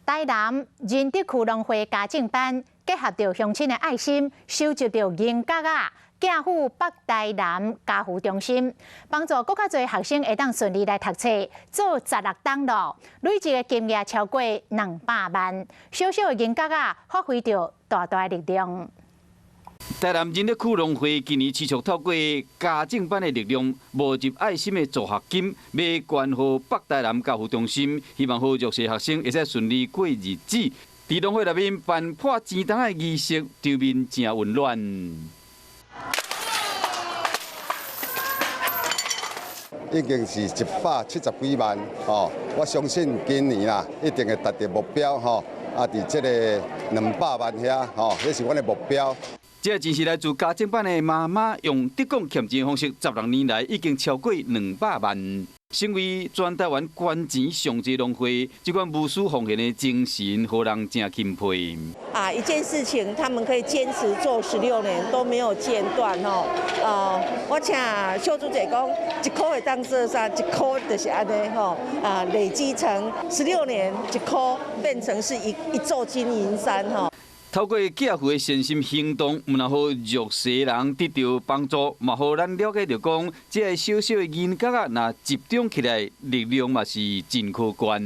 台南仁德区农会家政班结合着乡亲的爱心，收集着银角啊，寄付北台南家扶中心，帮助更较侪学生会当顺利来读册。做16档咯，累计的金额超过200万。小小的银角啊，发挥着大大的力量。 台南仁德区农会今年持续透过家政班的力量，募集爱心的助学金，要捐予北台南家扶中心，希望好弱势学生会使顺利过日子。伫农会内面办破钱筒的仪式，场面真温暖。已经是170几万哦，我相信今年啦一定会达到目标吼。伫这个200万遐吼，迄是阮的目标。 这个钱是来自家政班的妈妈用抵讲欠钱的方式，16年来已经超过200万。身为全台湾捐钱上济农会，这款无私奉献的精神，互人真钦佩。一件事情他们可以坚持做16年都没有间断哦。我请秀珠姐讲，1块会当做啥？1块就是安尼吼，累积成16年，1块变成是一座金银山吼。 透过寄付的善心行动，唔但好弱势人得到帮助，嘛互咱了解到讲，这个小小的银角啊，若集中起来，力量嘛是真可观。